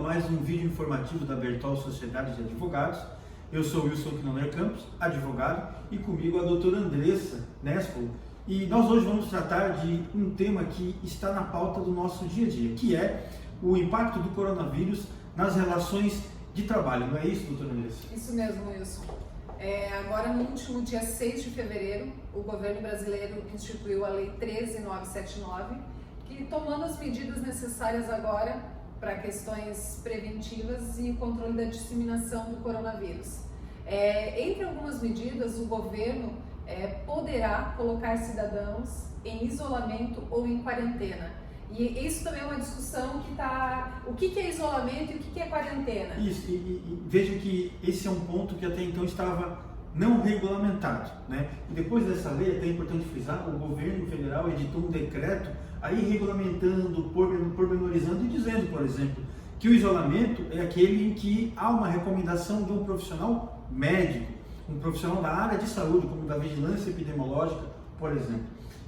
a mais um vídeo informativo da Bertol Sociedade de Advogados. Eu sou Wilson Knoller Campos, advogado, e comigo a doutora Andressa Nespolo. E nós hoje vamos tratar de um tema que está na pauta do nosso dia a dia, que é o impacto do coronavírus nas relações de trabalho. Não é isso, doutora Andressa? Isso mesmo, Wilson. Agora, no último dia 6 de fevereiro, o governo brasileiro instituiu a Lei 13.979, que tomando as medidas necessárias agora para questões preventivas e controle da disseminação do coronavírus. Entre algumas medidas, o governo poderá colocar cidadãos em isolamento ou em quarentena. E isso também é uma discussão que está... O que é isolamento e o que é quarentena? Isso, e veja que esse é um ponto que até então estava não regulamentado, né? E depois dessa lei, até é importante frisar, o governo federal editou um decreto aí regulamentando, pormenorizando e dizendo, por exemplo, que o isolamento é aquele em que há uma recomendação de um profissional médico, um profissional da área de saúde, como da vigilância epidemiológica, por exemplo.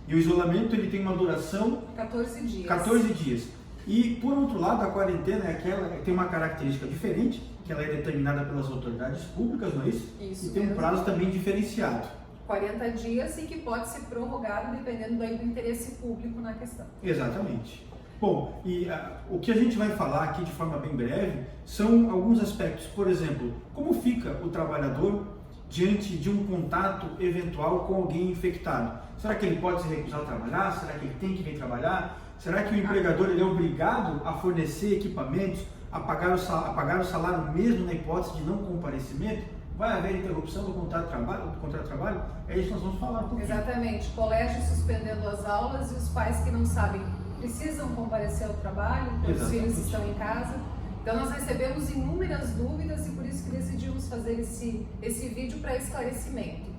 E o isolamento ele tem uma duração 14 dias. 14 dias. E por outro lado, a quarentena é aquela que tem uma característica diferente, que ela é determinada pelas autoridades públicas, não é isso? Isso e tem mesmo. um prazo também diferenciado. 40 dias e que pode ser prorrogado dependendo do interesse público na questão. Exatamente. Bom, e o que a gente vai falar aqui de forma bem breve são alguns aspectos. Por exemplo, como fica o trabalhador diante de um contato eventual com alguém infectado? Será que ele pode se recusar a trabalhar? Será que ele tem que vir trabalhar? Será que o empregador ele é obrigado a fornecer equipamentos, a pagar o salário mesmo na hipótese de não comparecimento? Vai haver interrupção do contrato de trabalho? É isso que nós vamos falar um pouquinho. Exatamente. Colégio suspendendo as aulas e os pais que não sabem precisam comparecer ao trabalho, os filhos estão em casa. Então nós recebemos inúmeras dúvidas e por isso que decidimos fazer esse vídeo para esclarecimento.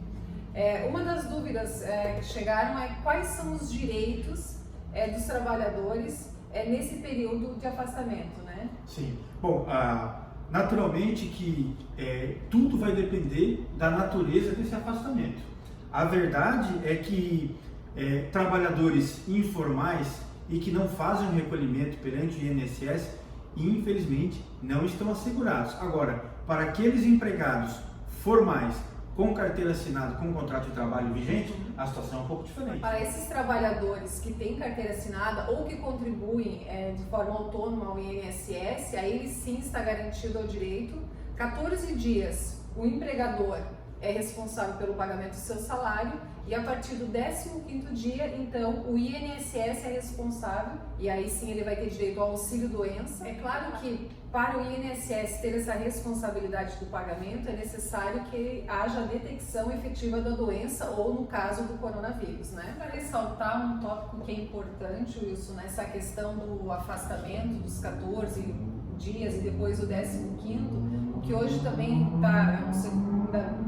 Uma das dúvidas que chegaram é quais são os direitos dos trabalhadores nesse período de afastamento, né? Sim. Bom, naturalmente que tudo vai depender da natureza desse afastamento. A verdade é que trabalhadores informais e que não fazem um recolhimento perante o INSS, infelizmente, não estão assegurados. Agora, para aqueles empregados formais com carteira assinada, com contrato de trabalho vigente, a situação é um pouco diferente. Para esses trabalhadores que têm carteira assinada ou que contribuem de forma autônoma ao INSS, aí ele sim está garantido ao direito. 14 dias o empregador é responsável pelo pagamento do seu salário e a partir do 15º dia, então, o INSS é responsável e aí sim ele vai ter direito ao auxílio-doença. É claro que para o INSS ter essa responsabilidade do pagamento é necessário que haja a detecção efetiva da doença ou no caso do coronavírus, né? Para ressaltar um tópico que é importante, Wilson, nessa questão do afastamento dos 14 dias e depois o 15º, o que hoje também está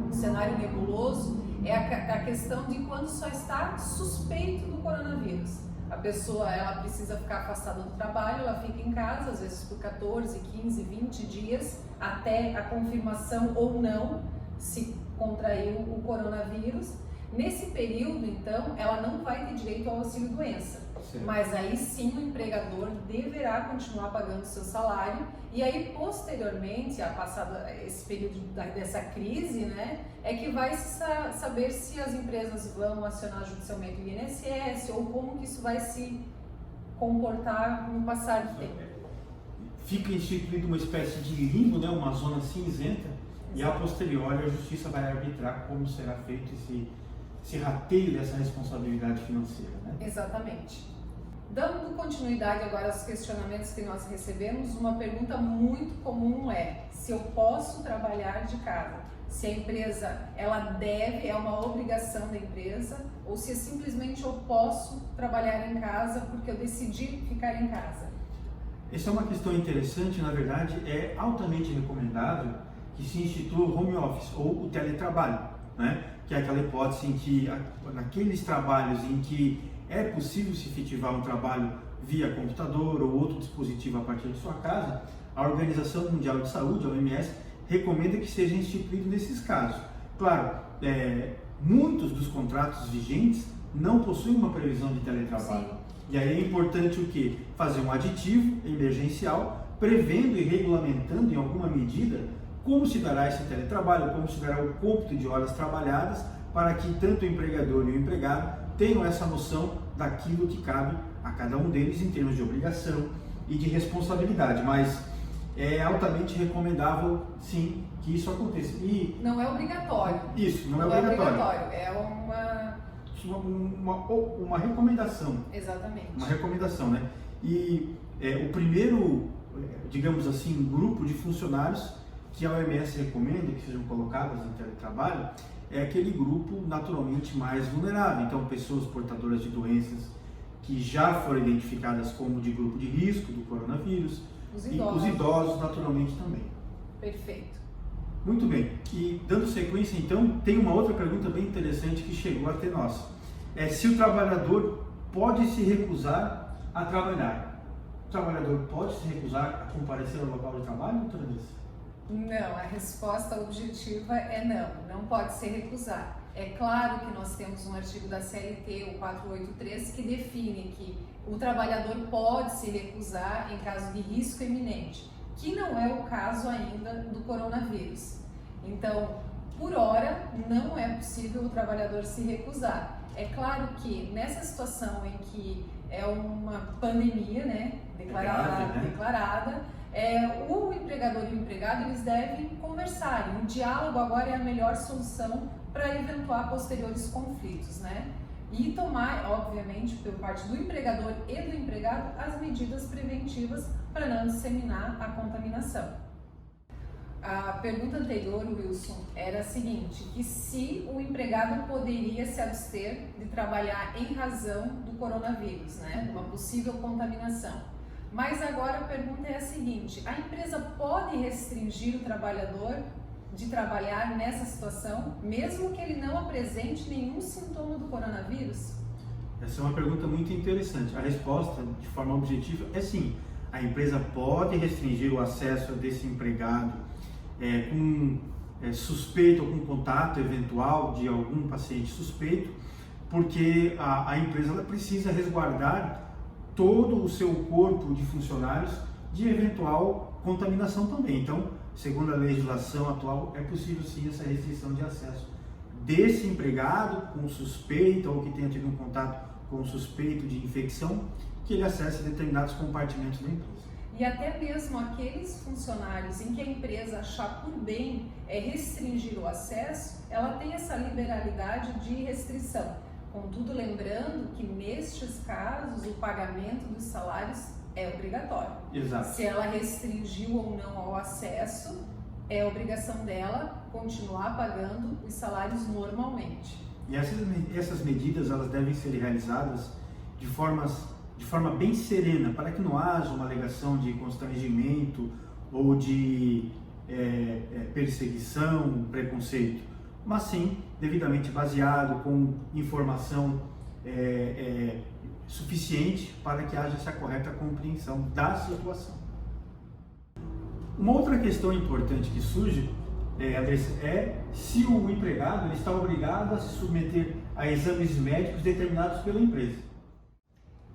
um cenário nebuloso, é a questão de quando só está suspeito do coronavírus. A pessoa ela precisa ficar afastada do trabalho, ela fica em casa, às vezes por 14, 15, 20 dias, até a confirmação ou não se contraiu o coronavírus. Nesse período, então, ela não vai ter direito ao auxílio-doença. Mas aí sim o empregador deverá continuar pagando seu salário e aí posteriormente, a passada esse período dessa crise, né, é que vai se saber se as empresas vão acionar judicialmente o INSS ou como que isso vai se comportar no passar do tempo. Fica instituído uma espécie de limbo, né, uma zona cinzenta. Exato. E a posteriori a justiça vai arbitrar como será feito esse rateio dessa responsabilidade financeira, né? Exatamente. Dando continuidade agora aos questionamentos que nós recebemos, uma pergunta muito comum é se eu posso trabalhar de casa, se a empresa ela deve, é uma obrigação da empresa, ou se simplesmente eu posso trabalhar em casa porque eu decidi ficar em casa. Essa é uma questão interessante, na verdade é altamente recomendável que se institua o home office ou o teletrabalho, né? Que é aquela hipótese em que, naqueles trabalhos em que é possível se efetivar um trabalho via computador ou outro dispositivo a partir de sua casa, a Organização Mundial de Saúde, a OMS, recomenda que seja instituído nesses casos. Claro, muitos dos contratos vigentes não possuem uma previsão de teletrabalho. Sim. E aí é importante o quê? Fazer um aditivo emergencial prevendo e regulamentando em alguma medida como se dará esse teletrabalho, como se dará o cômputo de horas trabalhadas, para que tanto o empregador e o empregado tenham essa noção daquilo que cabe a cada um deles em termos de obrigação e de responsabilidade. Mas é altamente recomendável, sim, que isso aconteça. E não é obrigatório. Isso, não é obrigatório. É uma recomendação. Exatamente. Uma recomendação, né? E o primeiro, digamos assim, grupo de funcionários que a OMS recomenda que sejam colocadas em teletrabalho é aquele grupo naturalmente mais vulnerável. Então, pessoas portadoras de doenças que já foram identificadas como de grupo de risco do coronavírus, e os idosos naturalmente também. Perfeito. Muito bem. E dando sequência, então, tem uma outra pergunta bem interessante que chegou até nós. É se o trabalhador pode se recusar a trabalhar. O trabalhador pode se recusar a comparecer ao local de trabalho, doutora Alice? Não, a resposta objetiva é não pode se recusar. É claro que nós temos um artigo da CLT, o 483, que define que o trabalhador pode se recusar em caso de risco iminente, que não é o caso ainda do coronavírus. Então, por hora, não é possível o trabalhador se recusar. É claro que nessa situação em que é uma pandemia, né, declarada, o empregador e o empregado eles devem conversar. E o diálogo agora é a melhor solução para eventuar posteriores conflitos, né? E tomar, obviamente, por parte do empregador e do empregado, as medidas preventivas para não disseminar a contaminação. A pergunta anterior, Wilson, era a seguinte, que se o empregado poderia se abster de trabalhar em razão do coronavírus, né, de uma possível contaminação. Mas agora a pergunta é a seguinte, a empresa pode restringir o trabalhador de trabalhar nessa situação, mesmo que ele não apresente nenhum sintoma do coronavírus? Essa é uma pergunta muito interessante. A resposta, de forma objetiva, é sim. A empresa pode restringir o acesso desse empregado com suspeito ou com contato eventual de algum paciente suspeito, porque a empresa ela precisa resguardar todo o seu corpo de funcionários de eventual contaminação também. Então, segundo a legislação atual, é possível sim essa restrição de acesso desse empregado com suspeita ou que tenha tido um contato com suspeito de infecção, que ele acesse determinados compartimentos da empresa. E até mesmo aqueles funcionários em que a empresa achar por bem restringir o acesso, ela tem essa liberalidade de restrição. Contudo, lembrando que nestes casos o pagamento dos salários é obrigatório. Exato. Se ela restringiu ou não ao acesso, é obrigação dela continuar pagando os salários normalmente. E essas medidas elas devem ser realizadas de forma bem serena, para que não haja uma alegação de constrangimento ou de perseguição, preconceito, mas sim devidamente baseado, com informação suficiente para que haja essa correta compreensão da situação. Uma outra questão importante que surge, Andressa, é se o empregado ele está obrigado a se submeter a exames médicos determinados pela empresa.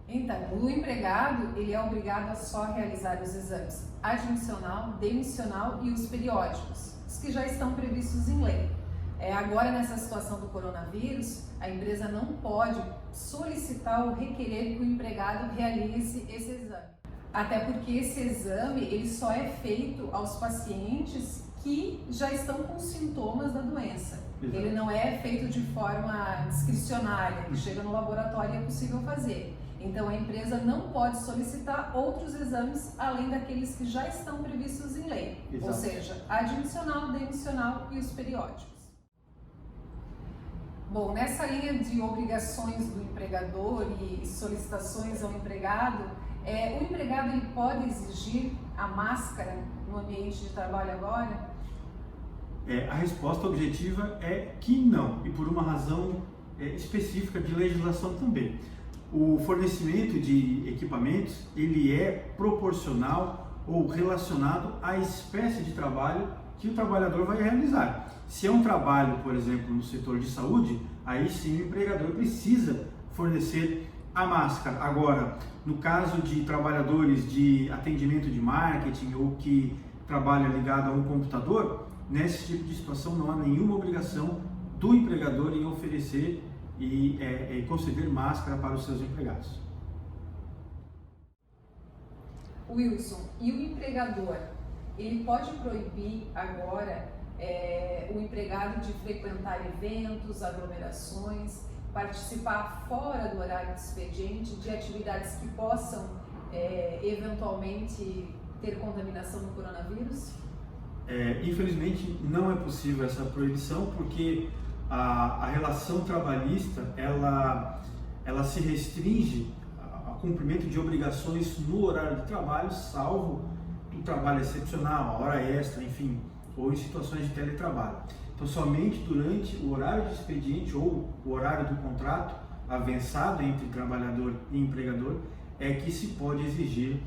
Então, o empregado ele é obrigado a só realizar os exames admissional, demissional e os periódicos, os que já estão previstos em lei. Agora, nessa situação do coronavírus, a empresa não pode solicitar ou requerer que o empregado realize esse exame. Até porque esse exame ele só é feito aos pacientes que já estão com sintomas da doença. Exato. Ele não é feito de forma discricionária, que chega no laboratório e é possível fazer. Então, a empresa não pode solicitar outros exames além daqueles que já estão previstos em lei. Exato. Ou seja, admissional, demissional e os periódicos. Bom, nessa linha de obrigações do empregador e solicitações ao empregado, o empregado ele pode exigir a máscara no ambiente de trabalho agora? A resposta objetiva é que não, e por uma razão específica de legislação também. O fornecimento de equipamentos ele é proporcional ou relacionado à espécie de trabalho que o trabalhador vai realizar. Se é um trabalho, por exemplo, no setor de saúde, aí sim o empregador precisa fornecer a máscara. Agora, no caso de trabalhadores de atendimento de marketing ou que trabalha ligado a um computador, nesse tipo de situação não há nenhuma obrigação do empregador em oferecer e conceder máscara para os seus empregados. Wilson, e o empregador, ele pode proibir agora o empregado de frequentar eventos, aglomerações, participar fora do horário de expediente de atividades que possam eventualmente ter contaminação no coronavírus? Infelizmente não é possível essa proibição, porque a relação trabalhista ela se restringe ao cumprimento de obrigações no horário de trabalho, salvo o trabalho excepcional, a hora extra, enfim, ou em situações de teletrabalho. Então, somente durante o horário de expediente ou o horário do contrato avançado entre trabalhador e empregador é que se pode exigir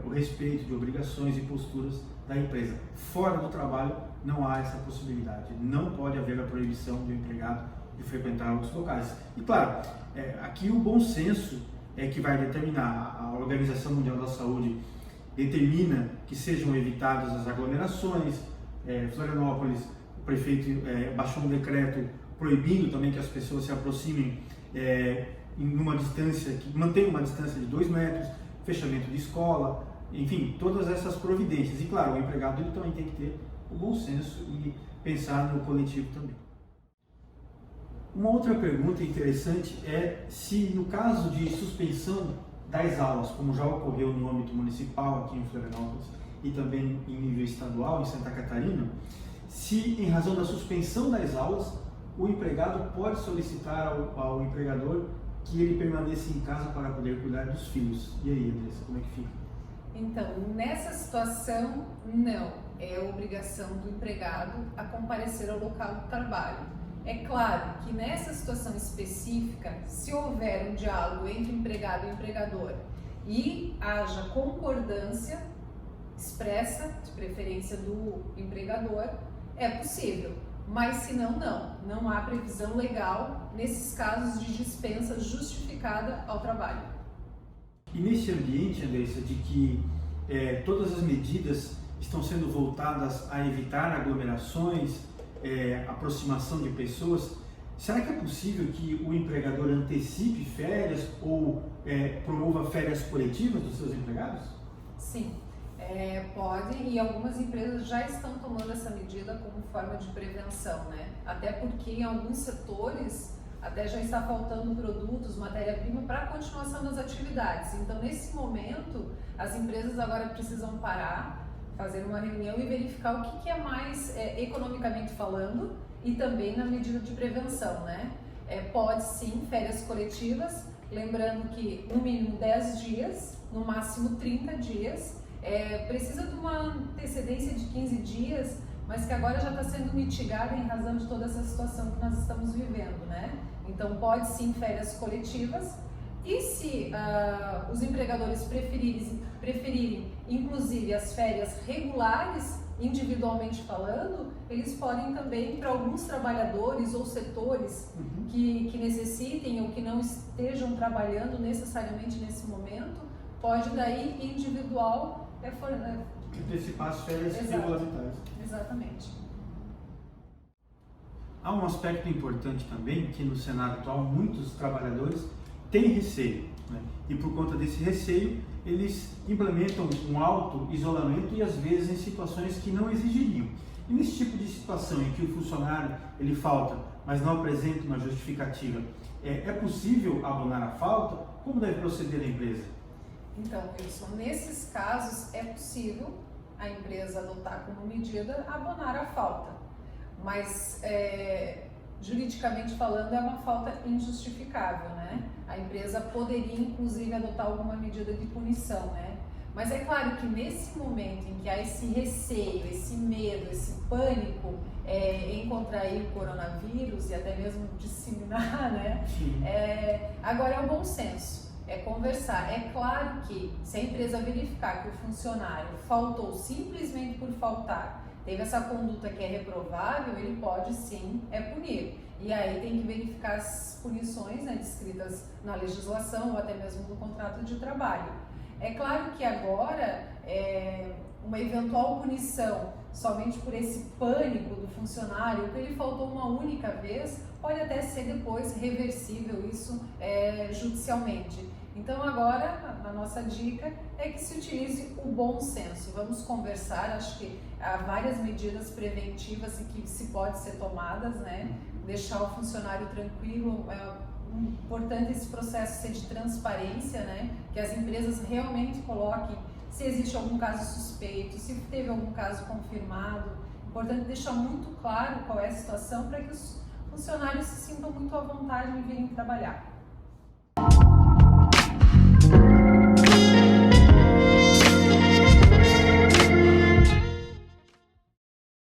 o respeito de obrigações e posturas da empresa. Fora do trabalho não há essa possibilidade, não pode haver a proibição do empregado de frequentar outros locais. E claro, aqui o bom senso é que vai determinar. A Organização Mundial da Saúde determina que sejam evitadas as aglomerações. Florianópolis, o prefeito baixou um decreto proibindo também que as pessoas se aproximem em uma distância, que mantenha uma distância de 2 metros, fechamento de escola, enfim, todas essas providências. E claro, o empregado ele também tem que ter o bom senso e pensar no coletivo também. Uma outra pergunta interessante é se no caso de suspensão das aulas, como já ocorreu no âmbito municipal aqui em Florianópolis e também em nível estadual em Santa Catarina, se em razão da suspensão das aulas o empregado pode solicitar ao empregador que ele permaneça em casa para poder cuidar dos filhos. E aí, Andressa, como é que fica? Então, nessa situação, não. É obrigação do empregado a comparecer ao local do trabalho. É claro que nessa situação específica, se houver um diálogo entre o empregado e o empregador e haja concordância expressa, de preferência do empregador, é possível. Mas se não, não há previsão legal nesses casos de dispensa justificada ao trabalho. E nesse ambiente, Andressa, de que todas as medidas estão sendo voltadas a evitar aglomerações, aproximação de pessoas, será que é possível que o empregador antecipe férias ou promova férias coletivas dos seus empregados? Sim. Pode, e algumas empresas já estão tomando essa medida como forma de prevenção, né? Até porque em alguns setores até já está faltando produtos, matéria-prima para a continuação das atividades. Então, nesse momento, as empresas agora precisam parar, fazer uma reunião e verificar o que é mais economicamente falando e também na medida de prevenção, né? Pode sim, férias coletivas, lembrando que no mínimo 10 dias, no máximo 30 dias, precisa de uma antecedência de 15 dias, mas que agora já está sendo mitigada em razão de toda essa situação que nós estamos vivendo, né? Então pode sim férias coletivas, e se os empregadores preferirem inclusive as férias regulares, individualmente falando, eles podem também, para alguns trabalhadores ou setores que necessitem ou que não estejam trabalhando necessariamente nesse momento, pode daí individual antecipar as férias regulamentares. Exatamente. Há um aspecto importante também, que no cenário atual muitos trabalhadores têm receio, né? E por conta desse receio, eles implementam um auto-isolamento e às vezes em situações que não exigiriam. E nesse tipo de situação em que o funcionário ele falta, mas não apresenta uma justificativa, é possível abonar a falta? Como deve proceder a empresa? Então, Wilson, nesses casos é possível a empresa adotar como medida abonar a falta, mas juridicamente falando é uma falta injustificável, né? A empresa poderia inclusive adotar alguma medida de punição, né? Mas é claro que nesse momento em que há esse receio, esse medo, esse pânico em contrair o coronavírus e até mesmo disseminar, né? Agora é o bom senso. Conversar. É claro que se a empresa verificar que o funcionário faltou simplesmente por faltar, teve essa conduta que é reprovável, ele pode sim punir. E aí tem que verificar as punições, né, descritas na legislação ou até mesmo no contrato de trabalho. É claro que agora uma eventual punição somente por esse pânico do funcionário, que ele faltou uma única vez, pode até ser depois reversível isso judicialmente. Então agora a nossa dica é que se utilize o bom senso. Vamos conversar, acho que há várias medidas preventivas que se pode ser tomadas, né? Deixar o funcionário tranquilo, importante esse processo ser de transparência, né? Que as empresas realmente coloquem se existe algum caso suspeito, se teve algum caso confirmado. Importante deixar muito claro qual é a situação para que os funcionários se sintam muito à vontade em virem trabalhar.